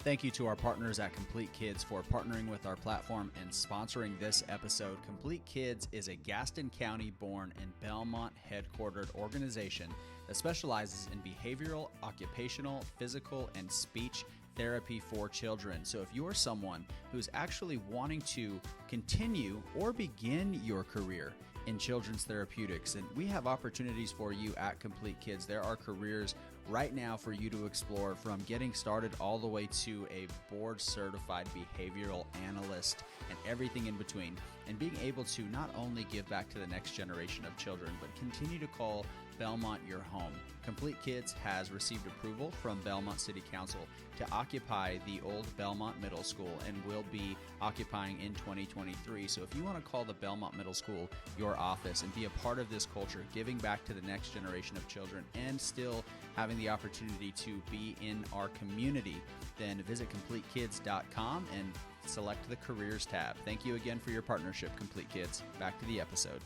Thank you to our partners at Compleat Kidz for partnering with our platform and sponsoring this episode. Compleat Kidz is a Gaston County born and Belmont headquartered organization that specializes in behavioral, occupational, physical, and speech therapy for children. So if you're someone who's actually wanting to continue or begin your career in children's therapeutics, and we have opportunities for you at Compleat Kidz. There are careers right now for you to explore, from getting started all the way to a board certified behavioral analyst and everything in between, and being able to not only give back to the next generation of children, but continue to call Belmont your home. Compleat Kidz has received approval from Belmont City Council to occupy the old Belmont Middle School and will be occupying in 2023. So if you want to call the Belmont Middle School your office and be a part of this culture, giving back to the next generation of children and still having the opportunity to be in our community, then visit CompleatKidz.com and select the Careers tab. Thank you again for your partnership, Compleat Kidz. Back to the episode.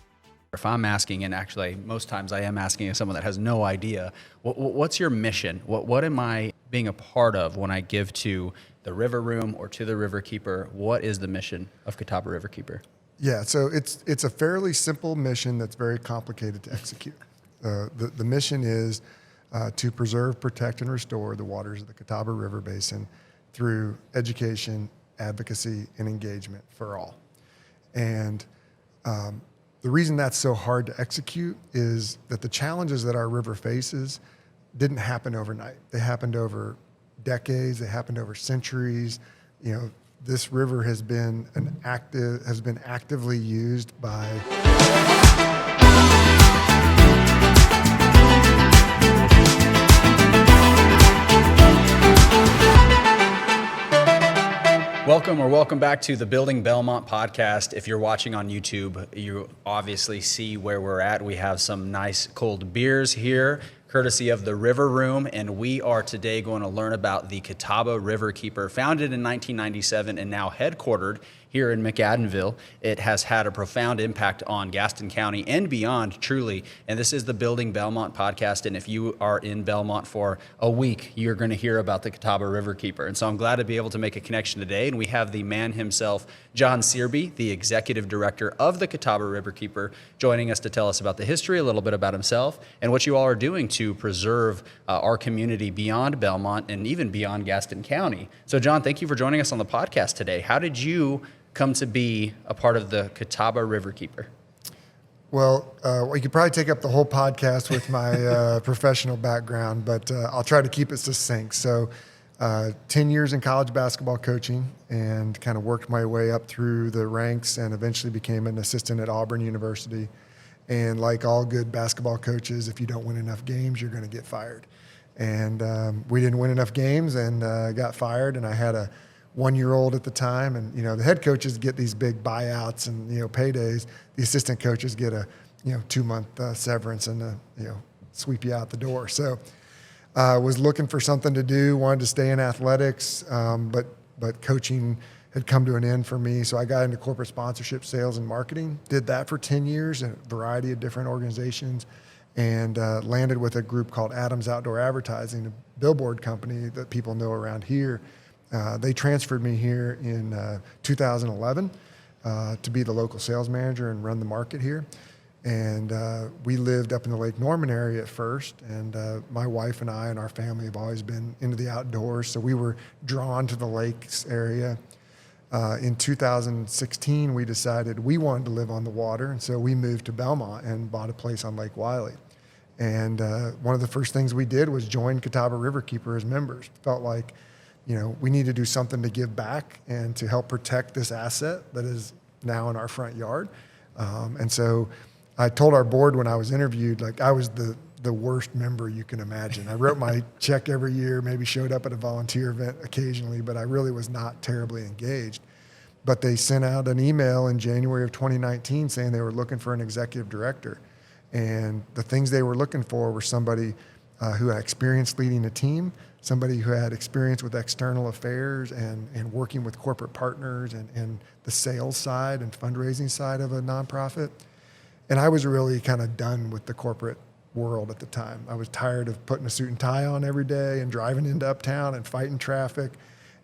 If I'm asking, and actually most times I am asking someone that has no idea, what's your mission? What am I being a part of when I give to the River Room or to the Riverkeeper? What is the mission of Catawba Riverkeeper? Yeah, so it's a fairly simple mission that's very complicated to execute. The mission is to preserve, protect, and restore the waters of the Catawba River Basin through education, advocacy, and engagement for all. And the reason that's so hard to execute is that the challenges that our river faces didn't happen overnight. They happened over decades. They happened over centuries. You know, this river has been actively used by Welcome back to the Building Belmont podcast. If you're watching on YouTube, you obviously see where we're at. We have some nice cold beers here, courtesy of the River Room, and we are today going to learn about the Catawba Riverkeeper. Founded in 1997 and now headquartered here in McAdenville, it has had a profound impact on Gaston County and beyond, truly. And this is the Building Belmont podcast. And if you are in Belmont for a week, you're going to hear about the Catawba Riverkeeper. And so I'm glad to be able to make a connection today. And we have the man himself, John Searby, the executive director of the Catawba Riverkeeper, joining us to tell us about the history, a little bit about himself, and what you all are doing to preserve our community beyond Belmont and even beyond Gaston County. So John, thank you for joining us on the podcast today. How did you come to be a part of the Catawba Riverkeeper? Well, you could probably take up the whole podcast with my professional background, but I'll try to keep it succinct. So 10 years in college basketball coaching, and kind of worked my way up through the ranks and eventually became an assistant at Auburn University. And like all good basketball coaches, if you don't win enough games, you're going to get fired. And we didn't win enough games and got fired, and I had a 1-year-old at the time, and the head coaches get these big buyouts and paydays. The assistant coaches get a 2-month severance and sweep you out the door. So I was looking for something to do, wanted to stay in athletics, but coaching had come to an end for me. So I got into corporate sponsorship, sales, and marketing. Did that for 10 years in a variety of different organizations, and landed with a group called Adams Outdoor Advertising, a billboard company that people know around here. They transferred me here in 2011 to be the local sales manager and run the market here. And we lived up in the Lake Norman area at first, and my wife and I and our family have always been into the outdoors, so we were drawn to the lakes area. In 2016, we decided we wanted to live on the water, and so we moved to Belmont and bought a place on Lake Wiley. And one of the first things we did was join Catawba Riverkeeper as members. Felt like we need to do something to give back and to help protect this asset that is now in our front yard. And so I told our board when I was interviewed, like, I was the worst member you can imagine. I wrote my check every year, maybe showed up at a volunteer event occasionally, but I really was not terribly engaged. But they sent out an email in January of 2019 saying they were looking for an executive director. And the things they were looking for were somebody who had experience leading a team, somebody who had experience with external affairs and working with corporate partners and the sales side and fundraising side of a nonprofit. And I was really kind of done with the corporate world at the time. I was tired of putting a suit and tie on every day and driving into uptown and fighting traffic.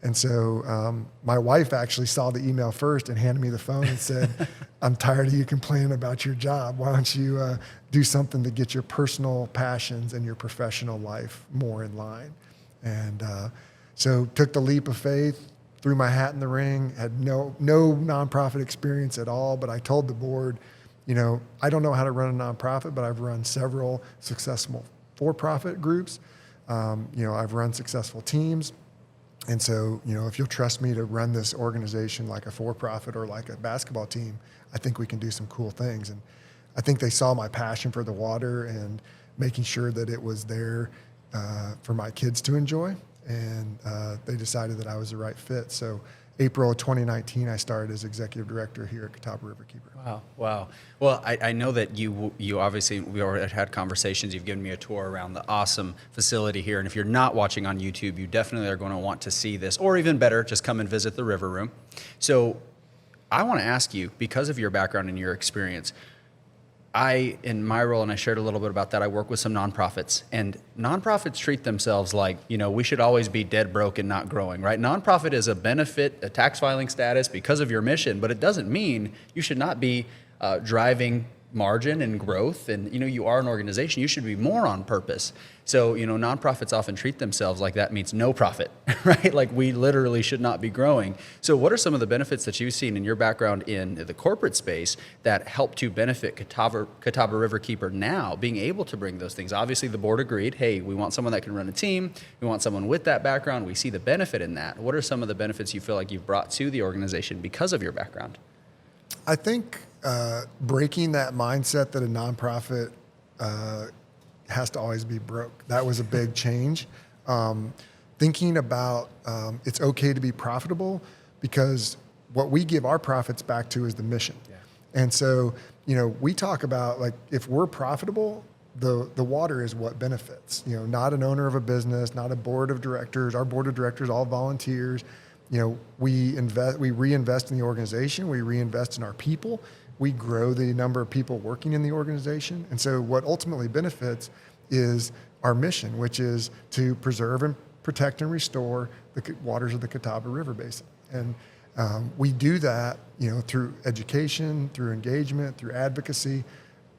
And so my wife actually saw the email first and handed me the phone and said, I'm tired of you complaining about your job. Why don't you do something to get your personal passions and your professional life more in line? And so took the leap of faith, threw my hat in the ring, had no nonprofit experience at all, but I told the board, I don't know how to run a nonprofit, but I've run several successful for-profit groups. I've run successful teams. And so, if you'll trust me to run this organization like a for-profit or like a basketball team, I think we can do some cool things. And I think they saw my passion for the water and making sure that it was there for my kids to enjoy. And they decided that I was the right fit. So April of 2019, I started as executive director here at Catawba Riverkeeper. Wow. Well, I know that you obviously, we already had conversations. You've given me a tour around the awesome facility here. And if you're not watching on YouTube, you definitely are going to want to see this. Or even better, just come and visit the River Room. So I want to ask you, because of your background and your experience, in my role, and I shared a little bit about that, I work with some nonprofits, and nonprofits treat themselves like, we should always be dead broke and not growing, right? Nonprofit is a benefit, a tax filing status because of your mission, but it doesn't mean you should not be driving margin and growth. And, you are an organization, you should be more on purpose. So, nonprofits often treat themselves like that means no profit, right? Like we literally should not be growing. So what are some of the benefits that you've seen in your background in the corporate space that help to benefit Catawba Riverkeeper now, being able to bring those things? Obviously the board agreed, hey, we want someone that can run a team. We want someone with that background. We see the benefit in that. What are some of the benefits you feel like you've brought to the organization because of your background? I think breaking that mindset that a nonprofit has to always be broke. That was a big change. Thinking about it's okay to be profitable, because what we give our profits back to is the mission. Yeah. And so, we talk about, like, if we're profitable, the water is what benefits. Not an owner of a business, not a board of directors. Our board of directors, all volunteers. We reinvest in the organization. We reinvest in our people. We grow the number of people working in the organization. And so what ultimately benefits is our mission, which is to preserve and protect and restore the waters of the Catawba River Basin. And we do that, through education, through engagement, through advocacy.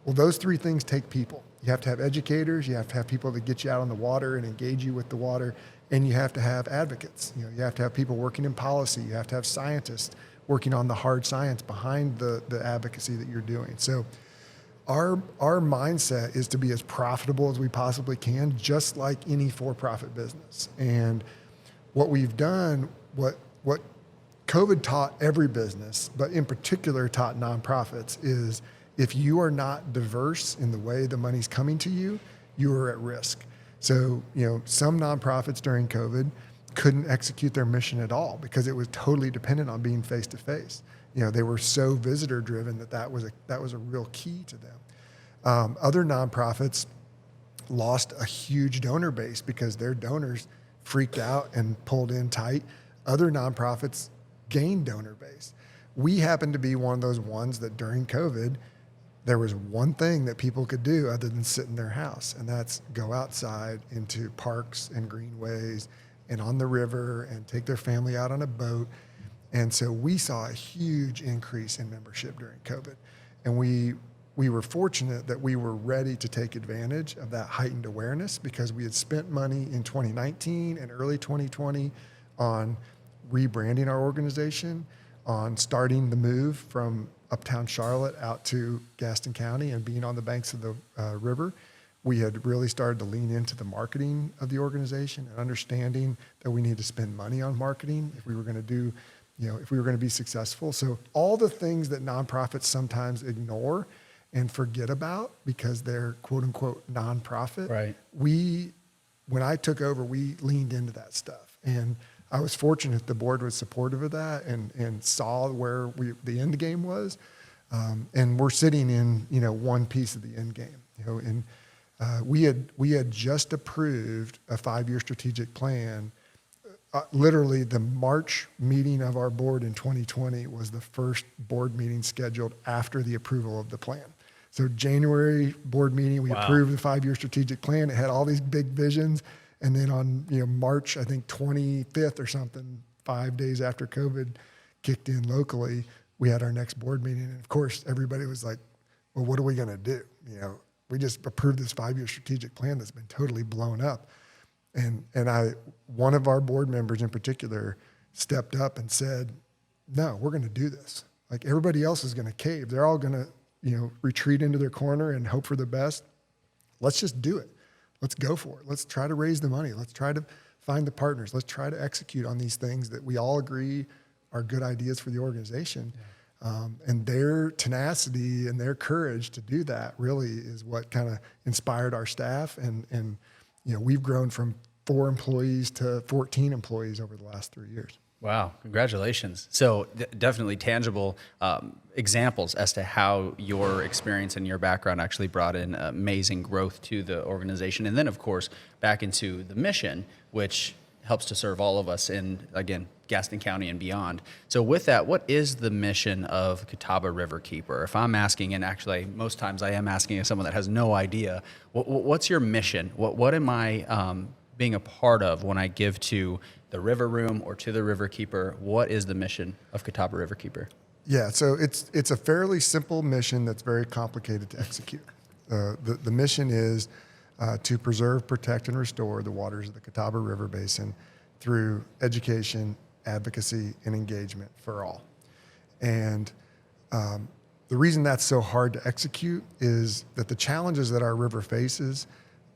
Well, those three things take people. You have to have educators, you have to have people that get you out on the water and engage you with the water, and you have to have advocates. You have to have people working in policy. You have to have scientists working on the hard science behind the advocacy that you're doing. So our mindset is to be as profitable as we possibly can, just like any for-profit business. And what we've done, what COVID taught every business, but in particular taught nonprofits, is if you are not diverse in the way the money's coming to you, you are at risk. So, some nonprofits during COVID couldn't execute their mission at all because it was totally dependent on being face-to-face. They were so visitor-driven that was a real key to them. Other nonprofits lost a huge donor base because their donors freaked out and pulled in tight. Other nonprofits gained donor base. We happened to be one of those ones that during COVID, there was one thing that people could do other than sit in their house, and that's go outside into parks and greenways and on the river and take their family out on a boat. And so we saw a huge increase in membership during COVID. And we were fortunate that we were ready to take advantage of that heightened awareness because we had spent money in 2019 and early 2020 on rebranding our organization, on starting the move from uptown Charlotte out to Gaston County and being on the banks of the river. We had really started to lean into the marketing of the organization and understanding that we need to spend money on marketing if we were going to do, if we were going to be successful. So all the things that nonprofits sometimes ignore and forget about because they're quote unquote nonprofit. Right. When I took over, we leaned into that stuff. And I was fortunate the board was supportive of that and saw where the end game was. And we're sitting in, one piece of the end game, and we had just approved a 5-year strategic plan. Literally the March meeting of our board in 2020 was the first board meeting scheduled after the approval of the plan. So January board meeting, we approved the 5-year strategic plan. It had all these big visions. And then on March, I think 25th or something, 5 days after COVID kicked in locally, we had our next board meeting. And of course, everybody was like, well, what are we going to do? We just approved this 5-year strategic plan that's been totally blown up. And one of our board members in particular stepped up and said, no, we're going to do this. Like, everybody else is going to cave. They're all going to, retreat into their corner and hope for the best. Let's just do it. Let's go for it. Let's try to raise the money. Let's try to find the partners. Let's try to execute on these things that we all agree are good ideas for the organization. Yeah. And their tenacity and their courage to do that really is what kind of inspired our staff. And we've grown from 4 employees to 14 employees over the last 3 years. Wow, congratulations. So definitely tangible examples as to how your experience and your background actually brought in amazing growth to the organization. And then, of course, back into the mission, which helps to serve all of us in, again, Gaston County and beyond. So with that, what is the mission of Catawba Riverkeeper? If I'm asking, and actually most times I am asking as someone that has no idea, what's your mission? What am I being a part of when I give to the River Room or to the Riverkeeper? What is the mission of Catawba Riverkeeper? Yeah, so it's a fairly simple mission that's very complicated to execute. The mission is to preserve, protect, and restore the waters of the Catawba River Basin through education, advocacy, and engagement for all. And the reason that's so hard to execute is that the challenges that our river faces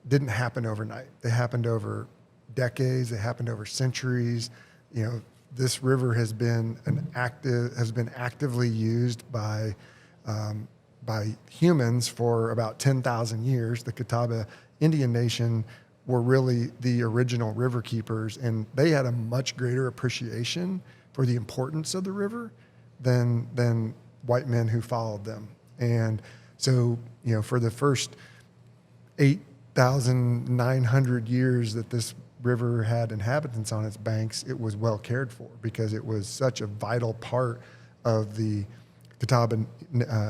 didn't happen overnight. They happened over decades. They happened over centuries. This river has been actively used by humans for about 10,000 years. The Catawba Indian Nation were really the original river keepers, and they had a much greater appreciation for the importance of the river than white men who followed them. And so, for the first 8,900 years that this river had inhabitants on its banks, it was well cared for because it was such a vital part of the Catawba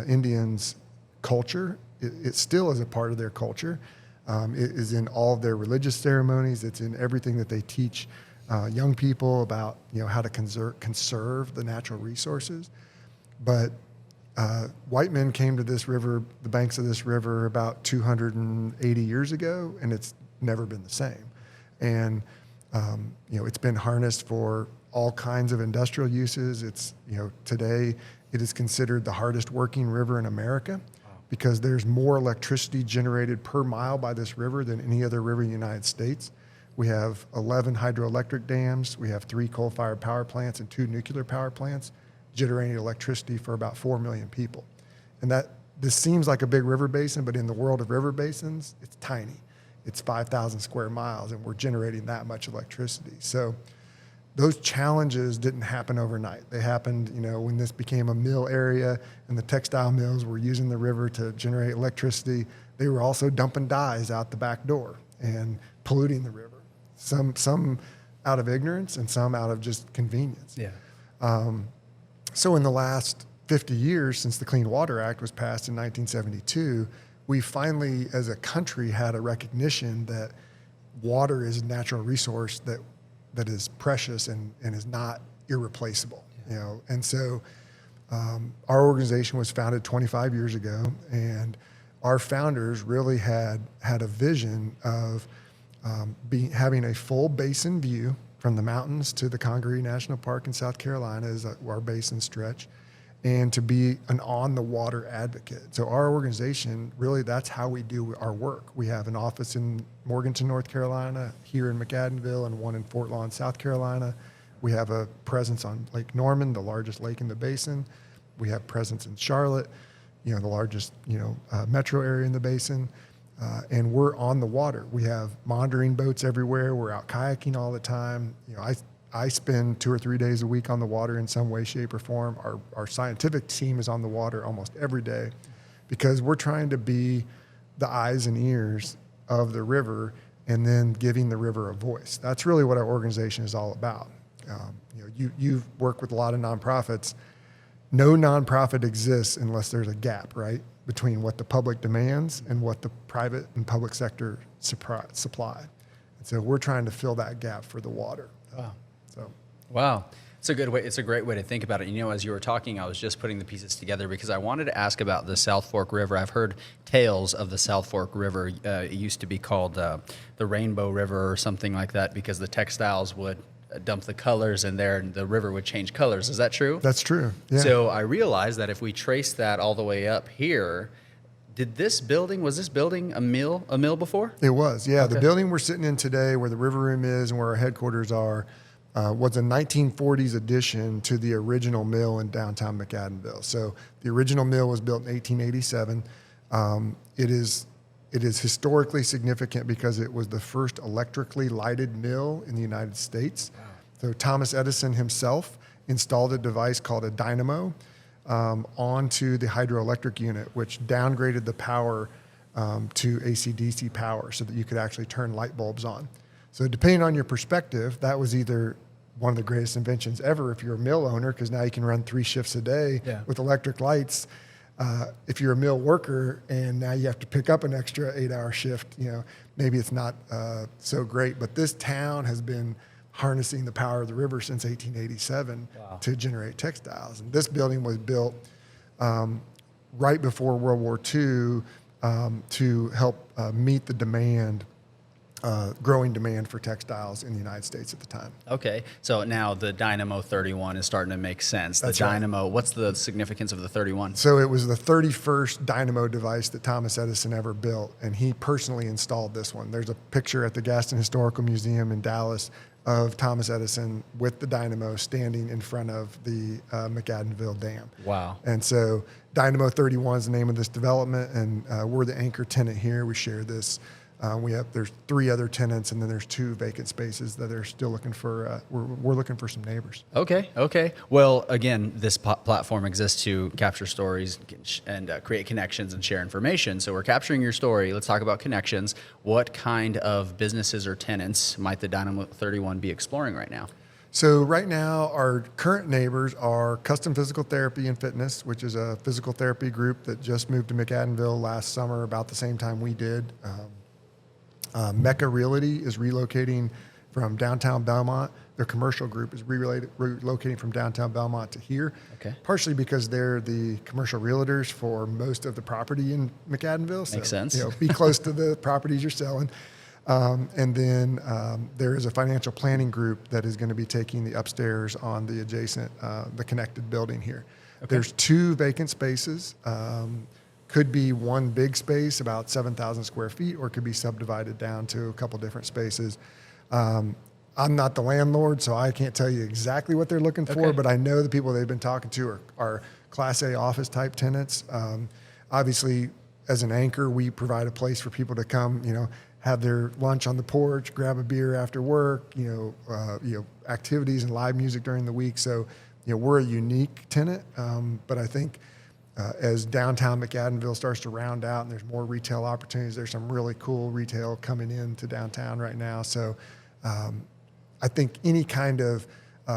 Indians' culture. It still is a part of their culture. It is in all of their religious ceremonies. It's in everything that they teach young people about, how to conserve the natural resources. But white men came to this river, the banks of this river, about 280 years ago, and it's never been the same. And it's been harnessed for all kinds of industrial uses. It's today it is considered the hardest working river in America. Because there's more electricity generated per mile by this river than any other river in the United States. We have 11 hydroelectric dams. We have 3 coal-fired power plants and 2 nuclear power plants generating electricity for about 4 million people. And this seems like a big river basin, but in the world of river basins, it's tiny. It's 5,000 square miles, and we're generating that much electricity. So those challenges didn't happen overnight. They happened, when this became a mill area and the textile mills were using the river to generate electricity. They were also dumping dyes out the back door and polluting the river. Some out of ignorance and some out of just convenience. Yeah. So in the last 50 years since the Clean Water Act was passed in 1972, we finally, as a country, had a recognition that water is a natural resource that is precious and is not irreplaceable, And so our organization was founded 25 years ago, and our founders really had a vision of having a full basin view from the mountains to the Congaree National Park in South Carolina is our basin stretch, and to be an on-the-water advocate. So our organization, really, that's how we do our work. We have an office in Morganton, North Carolina, here in McAdenville, and one in Fort Lawn, South Carolina. We have a presence on Lake Norman, the largest lake in the basin. We have presence in Charlotte, the largest, metro area in the basin. And we're on the water. We have monitoring boats everywhere. We're out kayaking all the time. I spend 2 or 3 days a week on the water in some way, shape, or form. Our scientific team is on the water almost every day because we're trying to be the eyes and ears of the river and then giving the river a voice. That's really what our organization is all about. You've worked with a lot of nonprofits. No nonprofit exists unless there's a gap, right, between what the public demands and what the private and public sector supply. And so we're trying to fill that gap for the water. Wow. So, Wow. It's a good way. It's a great way to think about it. You know, as you were talking, I was just putting the pieces together because I wanted to ask about the South Fork River. I've heard tales of the South Fork River. It used to be called the Rainbow River or something like that because the textiles would dump the colors in there and the river would change colors. Is that true? That's true. Yeah. So I realized that if we trace that all the way up here, was this building a mill before? It was, yeah. Okay. The building we're sitting in today, where the river room is and where our headquarters are, was a 1940s addition to the original mill in downtown McAdenville. So the original mill was built in 1887. It is historically significant because it was the first electrically lighted mill in the United States. Wow. So Thomas Edison himself installed a device called a dynamo onto the hydroelectric unit, which downgraded the power to AC/DC power so that you could actually turn light bulbs on. So depending on your perspective, that was either one of the greatest inventions ever if you're a mill owner, because now you can run 3 shifts a day with electric lights. If you're a mill worker and now you have to pick up an extra 8-hour shift, maybe it's not so great. But this town has been harnessing the power of the river since 1887 to generate textiles. And this building was built right before World War II to help meet the demand, growing demand for textiles in the United States at the time. Okay, so now the Dynamo 31 is starting to make sense. That's the right. Dynamo, what's the significance of the 31? So it was the 31st dynamo device that Thomas Edison ever built, and he personally installed this one. There's a picture at the Gaston Historical Museum in Dallas of Thomas Edison with the dynamo standing in front of the McAdenville Dam. Wow. And so Dynamo 31 is the name of this development, and we're the anchor tenant here. We share this. There's 3 other tenants, and then there's 2 vacant spaces that are still looking for. We're looking for some neighbors. Okay. Well, again, this platform exists to capture stories and create connections and share information. So we're capturing your story. Let's talk about connections. What kind of businesses or tenants might the Dynamo 31 be exploring right now? So right now, our current neighbors are Custom Physical Therapy and Fitness, which is a physical therapy group that just moved to McAdenville last summer, about the same time we did. Mecca Realty is relocating from downtown Belmont. Their commercial group is relocating from downtown Belmont to here, partially because they're the commercial realtors for most of the property in McAdenville. So, makes sense. Be close to the properties you're selling. And then there is a financial planning group that is going to be taking the upstairs on the adjacent, the connected building here. There's 2 vacant spaces. Could be one big space, about 7,000 square feet, or could be subdivided down to a couple different spaces. I'm not the landlord, so I can't tell you exactly what they're looking for, but I know the people they've been talking to are Class A office type tenants. Obviously, as an anchor, we provide a place for people to come, have their lunch on the porch, grab a beer after work, activities and live music during the week. So, we're a unique tenant, but I think as downtown McAdenville starts to round out and there's more retail opportunities, there's some really cool retail coming into downtown right now. So I think any kind of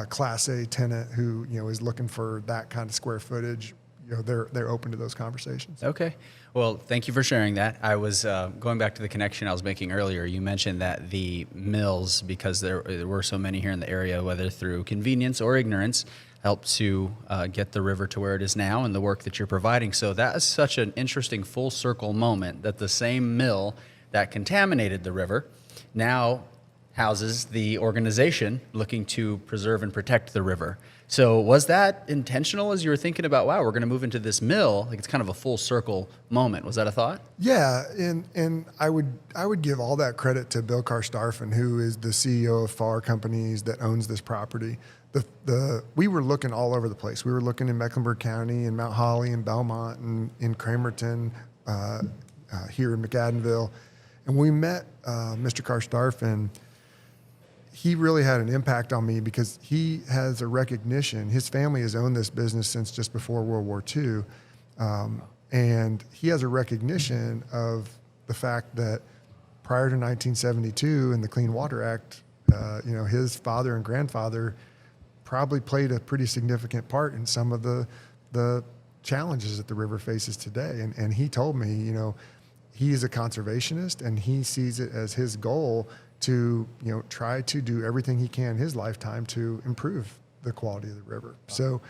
Class A tenant who is looking for that kind of square footage, they're open to those conversations. Okay. Well, thank you for sharing that. I was going back to the connection I was making earlier. You mentioned that the mills, because there were so many here in the area, whether through convenience or ignorance, helped to get the river to where it is now and the work that you're providing. So that is such an interesting full circle moment that the same mill that contaminated the river now houses the organization looking to preserve and protect the river. So was that intentional as you were thinking about, wow, we're going to move into this mill? Like, it's kind of a full circle moment. Was that a thought? Yeah, and I would give all that credit to Bill Karstafen, who is the CEO of FAR Companies that owns this property. We were looking all over the place. We were looking in Mecklenburg County, in Mount Holly, in Belmont, and in Cramerton, here in McAdenville. And we met Mr. Karstafen. He really had an impact on me because he has a recognition. His family has owned this business since just before World War II. And he has a recognition of the fact that prior to 1972 and the Clean Water Act, his father and grandfather probably played a pretty significant part in some of the challenges that the river faces today. And he told me, he is a conservationist and he sees it as his goal to, try to do everything he can in his lifetime to improve the quality of the river. So,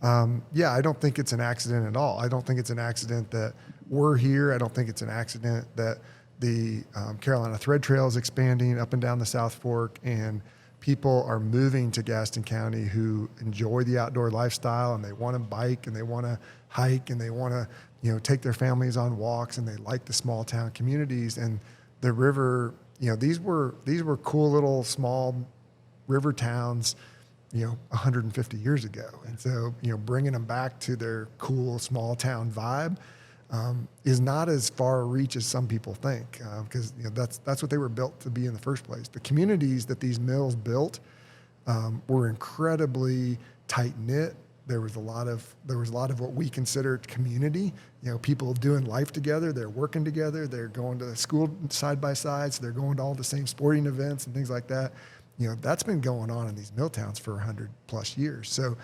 I don't think it's an accident at all. I don't think it's an accident that we're here. I don't think it's an accident that the Carolina Thread Trail is expanding up and down the South Fork, and people are moving to Gaston County who enjoy the outdoor lifestyle, and they want to bike and they want to hike and they want to, take their families on walks, and they like the small town communities. And the river, these were cool little small river towns, 150 years ago. And so, bringing them back to their cool small town vibe is not as far reach as some people think, because that's what they were built to be in the first place. The communities that these mills built were incredibly tight knit. There was a lot of what we consider community. People doing life together. They're working together. They're going to school side by side. So they're going to all the same sporting events and things like that. That's been going on in these mill towns for 100+ years. So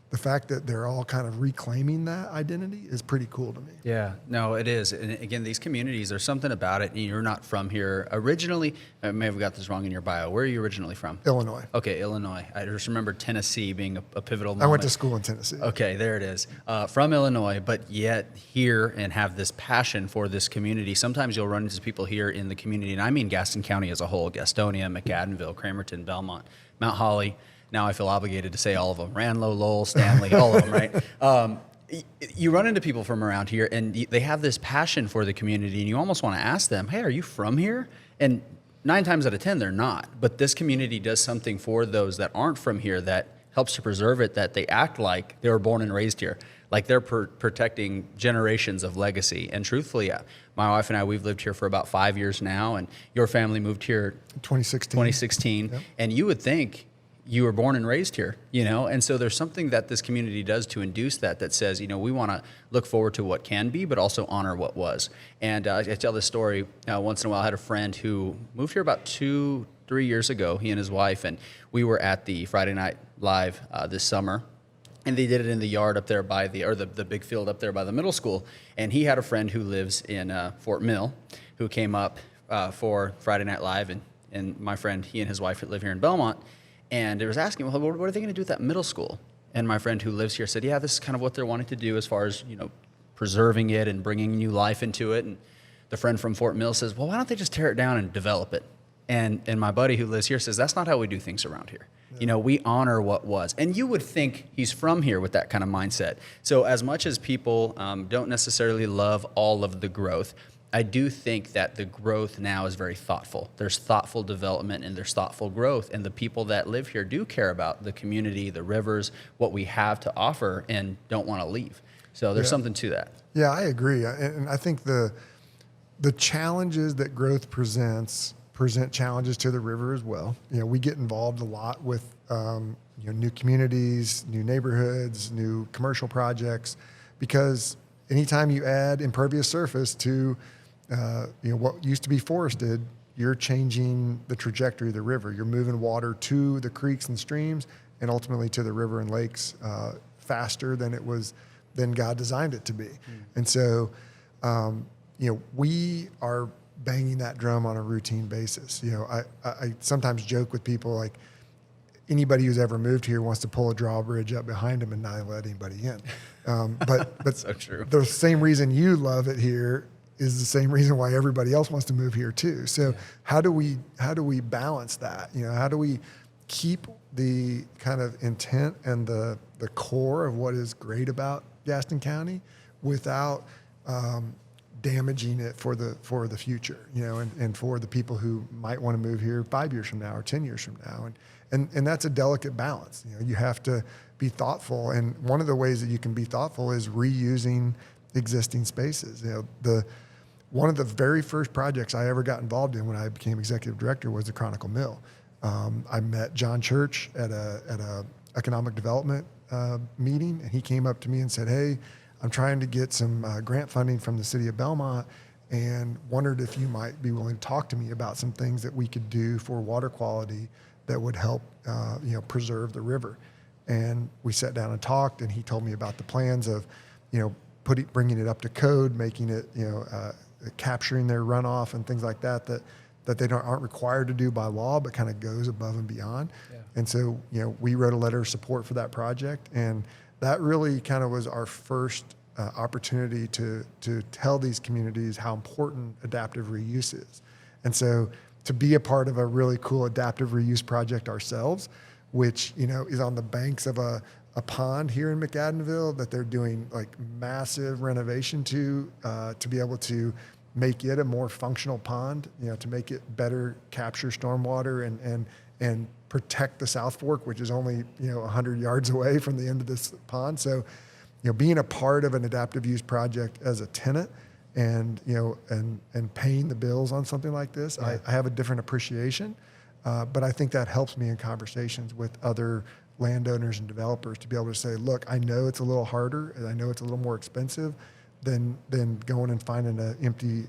the fact that they're all kind of reclaiming that identity is pretty cool to me. Yeah, no, it is. And again, these communities, there's something about it. You're not from here originally. I may have got this wrong in your bio. Where are you originally from? Illinois. Okay, Illinois. I just remember Tennessee being a pivotal moment. I went to school in Tennessee. Okay, there it is. From Illinois, but yet here and have this passion for this community. Sometimes you'll run into people here in the community, and I mean Gaston County as a whole: Gastonia, McAdenville, Cramerton, Belmont, Mount Holly. Now I feel obligated to say all of them: Ranlow, Lowell, Stanley, all of them, right? You run into people from around here, and they have this passion for the community, and you almost want to ask them, hey, are you from here? And 9 times out of 10, they're not. But this community does something for those that aren't from here that helps to preserve it, that they act like they were born and raised here, like they're protecting generations of legacy. And truthfully, my wife and I, we've lived here for about 5 years now, and your family moved here 2016. Yep. And you would think you were born and raised here, and so there's something that this community does to induce that says, we want to look forward to what can be, but also honor what was. And I tell this story once in a while. I had a friend who moved here about 2-3 years ago, he and his wife, and we were at the Friday Night Live this summer, and they did it in the yard up there by the big field up there by the middle school. And he had a friend who lives in Fort Mill who came up for Friday Night Live, and my friend, he and his wife live here in Belmont. And it was asking, well, what are they going to do with that middle school? And my friend who lives here said, yeah, this is kind of what they're wanting to do as far as, preserving it and bringing new life into it. And the friend from Fort Mill says, well, why don't they just tear it down and develop it? And my buddy who lives here says, that's not how we do things around here. Yeah. We honor what was. And you would think he's from here with that kind of mindset. So as much as people don't necessarily love all of the growth, I do think that the growth now is very thoughtful. There's thoughtful development and there's thoughtful growth, and the people that live here do care about the community, the rivers, what we have to offer, and don't want to leave. So there's something to that. Yeah, I agree. And I think the challenges that growth present challenges to the river as well. We get involved a lot with new communities, new neighborhoods, new commercial projects, because anytime you add impervious surface to what used to be forested, you're changing the trajectory of the river. You're moving water to the creeks and streams and ultimately to the river and lakes faster than God designed it to be. And so, we are banging that drum on a routine basis. I sometimes joke with people, like, anybody who's ever moved here wants to pull a drawbridge up behind them and not let anybody in. But so true. The same reason you love it here is the same reason why everybody else wants to move here too. So how do we balance that? How do we keep the kind of intent and the core of what is great about Gaston County without damaging it for the future, and for the people who might want to move here 5 years from now or 10 years from now. And that's a delicate balance. You have to be thoughtful. And one of the ways that you can be thoughtful is reusing existing spaces. One of the very first projects I ever got involved in when I became executive director was the Chronicle Mill. I met John Church at a economic development meeting, and he came up to me and said, hey, I'm trying to get some grant funding from the city of Belmont, and wondered if you might be willing to talk to me about some things that we could do for water quality that would help preserve the river. And we sat down and talked, and he told me about the plans of bringing it up to code, making it capturing their runoff and things like that that they aren't required to do by law, but kind of goes above and beyond. Yeah. And so, we wrote a letter of support for that project, and that really kind of was our first opportunity to tell these communities how important adaptive reuse is. And so to be a part of a really cool adaptive reuse project ourselves, which, is on the banks of a pond here in McAdenville that they're doing like massive renovation to be able to make it a more functional pond, to make it better capture stormwater and protect the South Fork, which is only, 100 yards away from the end of this pond. So, being a part of an adaptive use project as a tenant and, and paying the bills on something like this, I have a different appreciation. But I think that helps me in conversations with other landowners and developers to be able to say, look, I know it's a little harder and I know it's a little more expensive than going and finding an empty,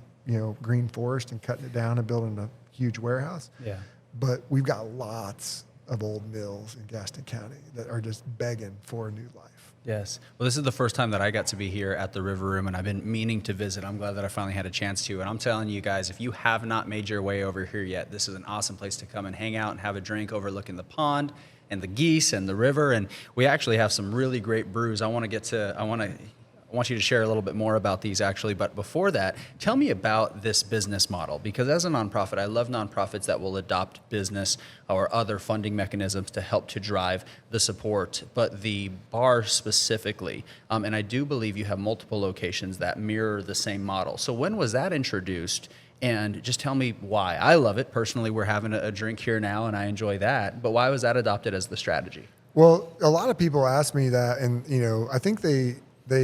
green forest and cutting it down and building a huge warehouse. Yeah. But we've got lots of old mills in Gaston County that are just begging for a new life. Yes. Well, this is the first time that I got to be here at the River Room, and I've been meaning to visit. I'm glad that I finally had a chance to. And I'm telling you guys, if you have not made your way over here yet, this is an awesome place to come and hang out and have a drink overlooking the pond and the geese and the river. And we actually have some really great brews. I want you to share a little bit more about these, actually. But before that, tell me about this business model, because as a nonprofit, I love nonprofits that will adopt business or other funding mechanisms to help to drive the support. But the bar specifically, and I do believe you have multiple locations that mirror the same model. So when was that introduced? And just tell me why. I love it. Personally, we're having a drink here now, and I enjoy that. But why was that adopted as the strategy? Well, a lot of people ask me that, and, I think they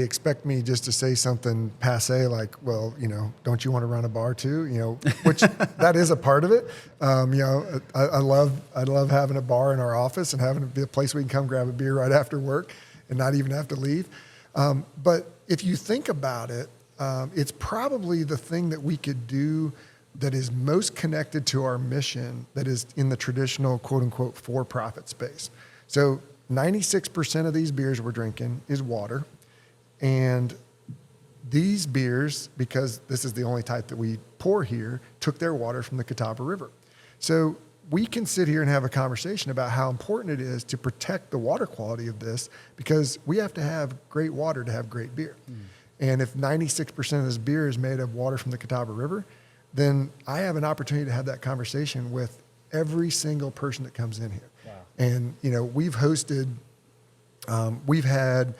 expect me just to say something passe like, well, don't you want to run a bar too? Which that is a part of it. I love having a bar in our office and having it be a place we can come grab a beer right after work and not even have to leave. But if you think about it, it's probably the thing that we could do that is most connected to our mission that is in the traditional quote unquote for-profit space. So 96% of these beers we're drinking is water. And these beers, because this is the only type that we pour here, took their water from the Catawba River. So we can sit here and have a conversation about how important it is to protect the water quality of this, because we have to have great water to have great beer. And if 96% of this beer is made of water from the Catawba River, then I have an opportunity to have that conversation with every single person that comes in here. Wow. And, we've hosted, we've had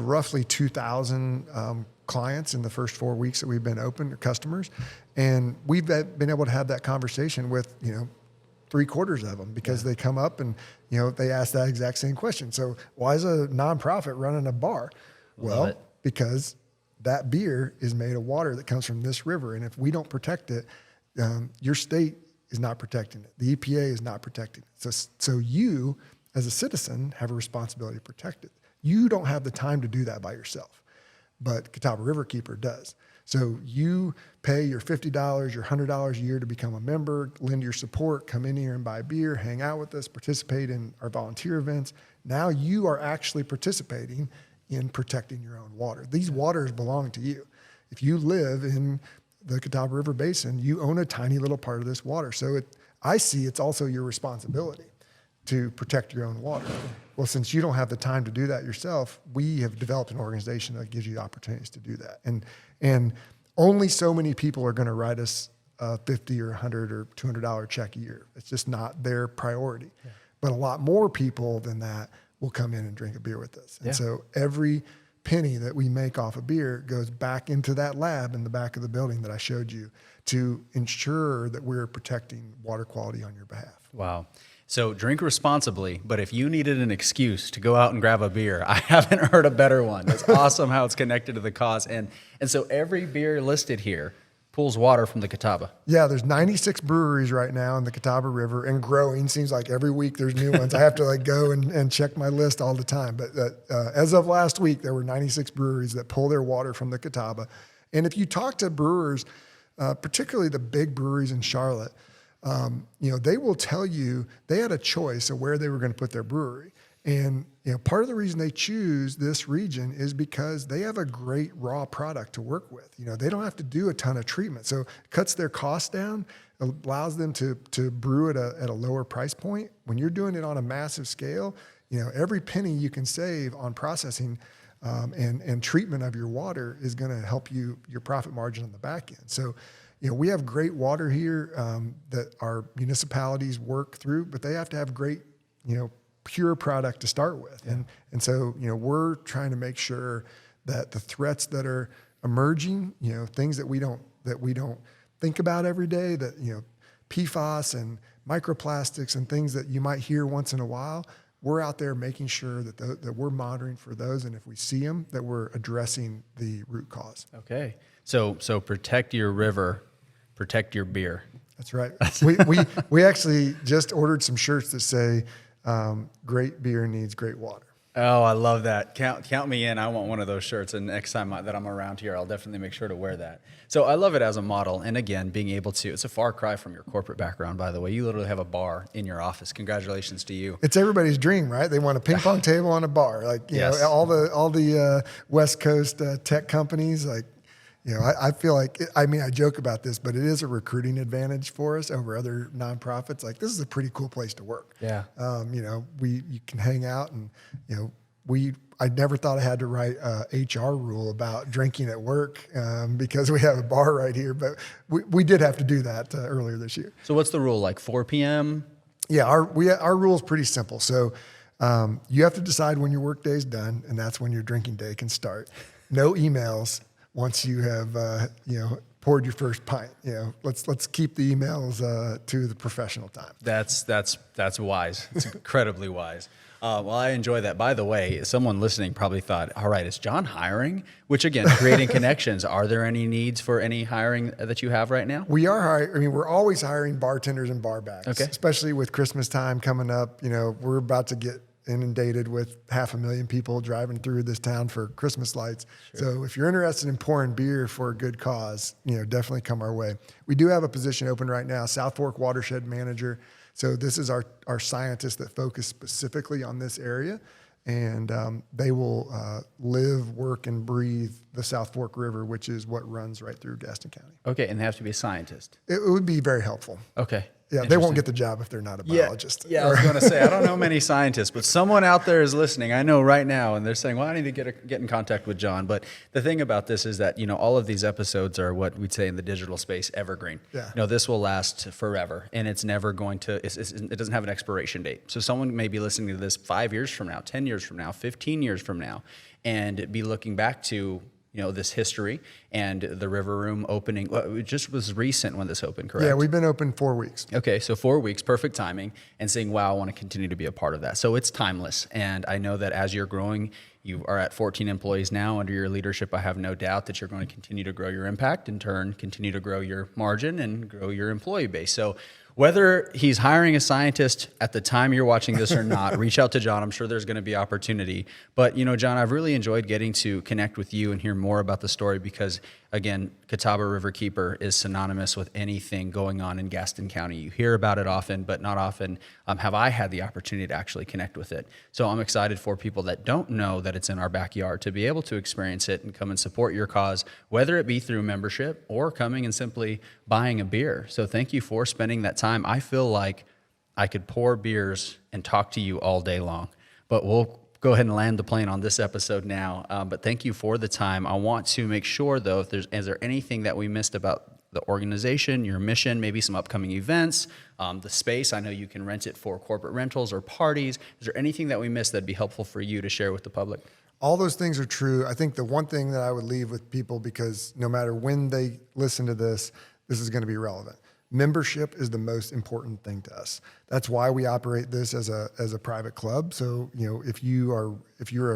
roughly 2,000 clients in the first 4 weeks that we've been open, or customers. And we've been able to have that conversation with, 3/4 of them, because they come up and, they ask that exact same question. So why is a nonprofit running a bar? Well, because that beer is made of water that comes from this river. And if we don't protect it, your state is not protecting it. The EPA is not protecting it. So you, as a citizen, have a responsibility to protect it. You don't have the time to do that by yourself, but Catawba Riverkeeper does. So you pay your $50, your $100 a year to become a member, lend your support, come in here and buy beer, hang out with us, participate in our volunteer events. Now you are actually participating in protecting your own water. These waters belong to you. If you live in the Catawba River Basin, you own a tiny little part of this water. So I see it's also your responsibility to protect your own water. Well, since you don't have the time to do that yourself, we have developed an organization that gives you opportunities to do that. And only so many people are going to write us a $50 or $100 or $200 check a year. It's just not their priority. Yeah. But a lot more people than that will come in and drink a beer with us. And so every penny that we make off a beer goes back into that lab in the back of the building that I showed you to ensure that we're protecting water quality on your behalf. Wow. So drink responsibly, but if you needed an excuse to go out and grab a beer, I haven't heard a better one. That's awesome how it's connected to the cause. And so every beer listed here pulls water from the Catawba. Yeah, there's 96 breweries right now in the Catawba River and growing. Seems like every week there's new ones. I have to go and check my list all the time. But as of last week, there were 96 breweries that pull their water from the Catawba. And if you talk to brewers, particularly the big breweries in Charlotte, they will tell you they had a choice of where they were going to put their brewery. And part of the reason they choose this region is because they have a great raw product to work with. They don't have to do a ton of treatment, so it cuts their costs down, allows them to brew at a lower price point. When you're doing it on a massive scale, every penny you can save on processing and treatment of your water is going to help your profit margin on the back end. So, we have great water here that our municipalities work through, but they have to have great, pure product to start with. Yeah. And so, we're trying to make sure that the threats that are emerging, things that we don't think about every day, that, PFAS and microplastics and things that you might hear once in a while, we're out there making sure that we're monitoring for those. And if we see them, that we're addressing the root cause. Okay. So protect your river, protect your beer. That's right. We actually just ordered some shirts that say, great beer needs great water. Oh, I love that. Count me in. I want one of those shirts. And next time that I'm around here, I'll definitely make sure to wear that. So I love it as a model. And again, being able to, it's a far cry from your corporate background, by the way. You literally have a bar in your office. Congratulations to you. It's everybody's dream, right? They want a ping pong table and a bar. Like, yes. All the West Coast tech companies, like, I feel like, I joke about this, but it is a recruiting advantage for us over other nonprofits. Like, this is a pretty cool place to work. Yeah. You can hang out and, I never thought I had to write a HR rule about drinking at work because we have a bar right here, but we did have to do that earlier this year. So what's the rule, like 4 p.m.? Yeah, our rule is pretty simple. So you have to decide when your work day is done, and that's when your drinking day can start. No emails once you have poured your first pint. Let's keep the emails to the professional time. That's wise. It's incredibly wise. Well, I enjoy that. By the way, someone listening probably thought, all right, is John hiring? Which, again, creating connections. Are there any needs for any hiring that you have right now? We are hiring. We're always hiring bartenders and bar backs, okay. Especially with Christmas time coming up. We're about to get inundated with 500,000 people driving through this town for Christmas lights. Sure. So if you're interested in pouring beer for a good cause, definitely come our way. We do have a position open right now, South Fork Watershed Manager. So this is our scientists that focus specifically on this area, and they will live, work, and breathe the South Fork River, which is what runs right through Gaston County. Okay, and they have to be a scientist. It would be very helpful. Okay. Yeah, they won't get the job if they're not a biologist. Yeah, I was going to say, I don't know many scientists, but someone out there is listening. I know right now, and they're saying, well, I need to get in contact with John. But the thing about this is that, all of these episodes are what we'd say in the digital space, evergreen. Yeah. This will last forever, and it's never going to, it doesn't have an expiration date. So someone may be listening to this 5 years from now, 10 years from now, 15 years from now, and be looking back to, this history and the River Room opening. Well, it just was recent when this opened, correct? Yeah, we've been open 4 weeks. Okay, so 4 weeks, perfect timing, and saying, wow, I want to continue to be a part of that. So it's timeless. And I know that as you're growing, you are at 14 employees now. Under your leadership, I have no doubt that you're going to continue to grow your impact, in turn, continue to grow your margin and grow your employee base. So whether he's hiring a scientist at the time you're watching this or not, reach out to John. I'm sure there's going to be opportunity. But, John, I've really enjoyed getting to connect with you and hear more about the story because, again, Catawba Riverkeeper is synonymous with anything going on in Gaston County. You hear about it often, but not often have I had the opportunity to actually connect with it. So I'm excited for people that don't know that it's in our backyard to be able to experience it and come and support your cause, whether it be through membership or coming and simply buying a beer. So thank you for spending that time. I feel like I could pour beers and talk to you all day long, but we'll go ahead and land the plane on this episode now. But thank you for the time. I want to make sure, though, is there anything that we missed about the organization, your mission, maybe some upcoming events, the space? I know you can rent it for corporate rentals or parties. Is there anything that we missed that'd be helpful for you to share with the public? All those things are true. I think the one thing that I would leave with people, because no matter when they listen to this, this is going to be relevant. Membership is the most important thing to us. That's why we operate this as a private club. So, if you're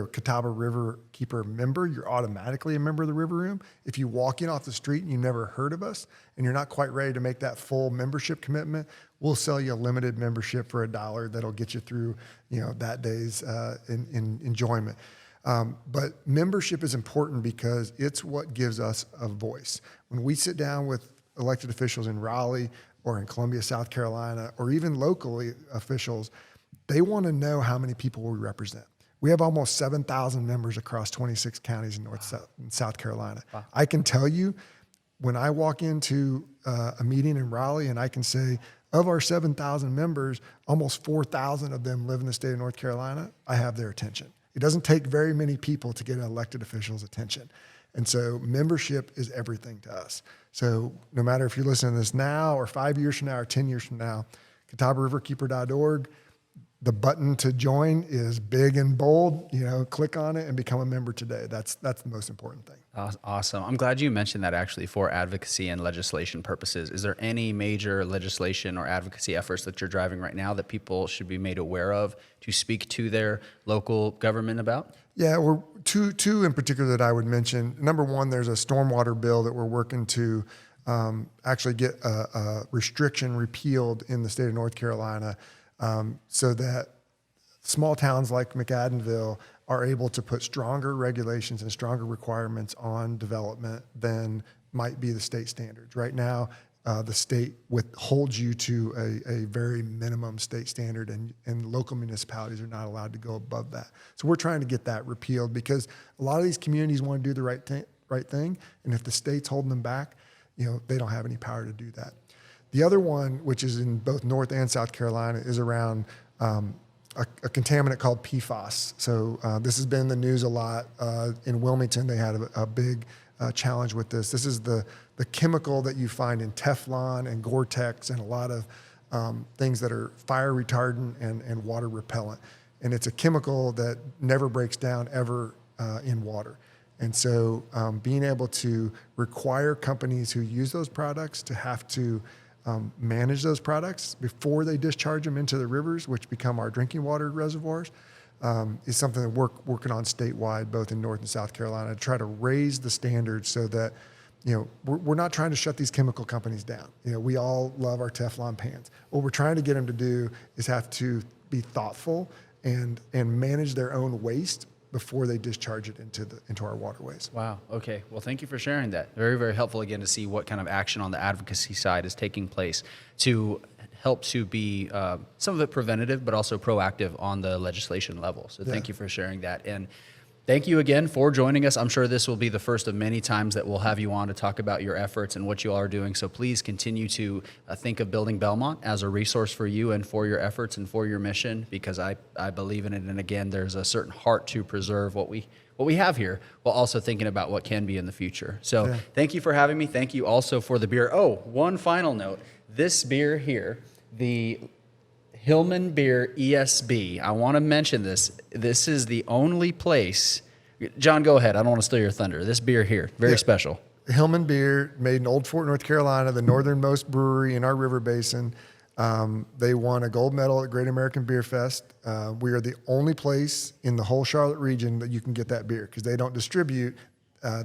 a Catawba Riverkeeper member, you're automatically a member of the River Room. If you walk in off the street and you never heard of us and you're not quite ready to make that full membership commitment, we'll sell you a limited membership for $1 that'll get you through, that day's in enjoyment. But membership is important because it's what gives us a voice. When we sit down with elected officials in Raleigh or in Columbia, South Carolina, or even locally officials, They want to know how many people we represent. We have almost 7,000 members across 26 counties in South Carolina. Wow. I can tell you, when I walk into a meeting in Raleigh and I can say, of our 7,000 members, almost 4,000 of them live in the state of North Carolina, I have their attention. It doesn't take very many people to get an elected official's attention. And so membership is everything to us. So no matter if you're listening to this now or 5 years from now or 10 years from now, CatawbaRiverkeeper.org, the button to join is big and bold. Click on it and become a member today. That's the most important thing. Awesome. I'm glad you mentioned that actually for advocacy and legislation purposes. Is there any major legislation or advocacy efforts that you're driving right now that people should be made aware of to speak to their local government about? Yeah, we're two in particular that I would mention. Number one, there's a stormwater bill that we're working to actually get a restriction repealed in the state of North Carolina, so that small towns like McAdenville are able to put stronger regulations and stronger requirements on development than might be the state standards. Right now, the state holds you to a very minimum state standard, and local municipalities are not allowed to go above that. So we're trying to get that repealed because a lot of these communities want to do the right thing, and if the state's holding them back, they don't have any power to do that. The other one, which is in both North and South Carolina, is around a contaminant called PFAS. So this has been in the news a lot. In Wilmington, they had a big challenge with this. This is the chemical that you find in Teflon and Gore-Tex and a lot of things that are fire retardant and water repellent. And it's a chemical that never breaks down ever in water. And so being able to require companies who use those products to have to manage those products before they discharge them into the rivers, which become our drinking water reservoirs, is something that we're working on statewide, both in North and South Carolina, to try to raise the standards so that, we're not trying to shut these chemical companies down. We all love our Teflon pans. What we're trying to get them to do is have to be thoughtful and manage their own waste before they discharge it into our waterways. Wow. Okay. Well, thank you for sharing that. Very, very helpful again to see what kind of action on the advocacy side is taking place to help to be some of it preventative, but also proactive on the legislation level. So thank you for sharing that. And thank you again for joining us. I'm sure this will be the first of many times that we'll have you on to talk about your efforts and what you all are doing. So please continue to think of Building Belmont as a resource for you and for your efforts and for your mission, because I believe in it. And again, there's a certain heart to preserve what we have here, while also thinking about what can be in the future. So thank you for having me. Thank you also for the beer. Oh, one final note. This beer here, the Hillman Beer ESB. I want to mention this. This is the only place. John, go ahead. I don't want to steal your thunder. This beer here, very special. Hillman Beer, made in Old Fort, North Carolina, the northernmost brewery in our river basin. They won a gold medal at Great American Beer Fest. We are the only place in the whole Charlotte region that you can get that beer, because they don't distribute.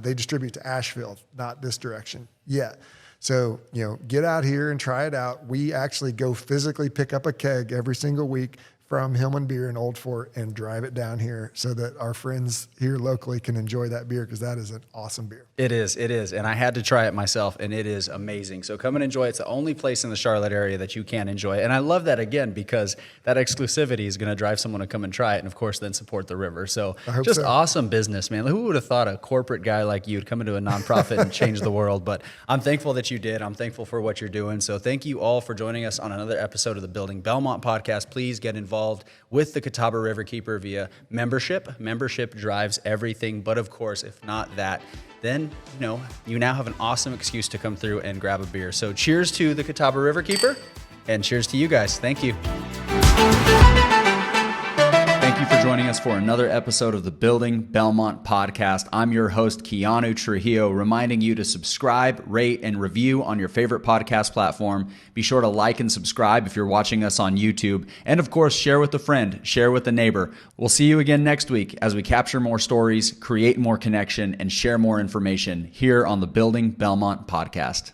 They distribute to Asheville, not this direction yet. So, get out here and try it out. We actually go physically pick up a keg every single week from Hillman Beer in Old Fort and drive it down here so that our friends here locally can enjoy that beer, because that is an awesome beer. It is. And I had to try it myself, and it is amazing. So come and enjoy it. It's the only place in the Charlotte area that you can enjoy it. And I love that, again, because that exclusivity is going to drive someone to come and try it, and of course then support the river. So just awesome business, man. Who would have thought a corporate guy like you would come into a nonprofit and change the world? But I'm thankful that you did. I'm thankful for what you're doing. So thank you all for joining us on another episode of the Building Belmont podcast. Please get involved with the Catawba Riverkeeper via membership. Membership drives everything. But of course, if not that, then you now have an awesome excuse to come through and grab a beer. So cheers to the Catawba Riverkeeper, and cheers to you guys. Thank you. Thank you for joining us for another episode of the Building Belmont podcast. I'm your host, Keanu Trujillo, reminding you to subscribe, rate, and review on your favorite podcast platform. Be sure to like and subscribe if you're watching us on YouTube. And of course, share with a friend, share with a neighbor. We'll see you again next week as we capture more stories, create more connection, and share more information here on the Building Belmont podcast.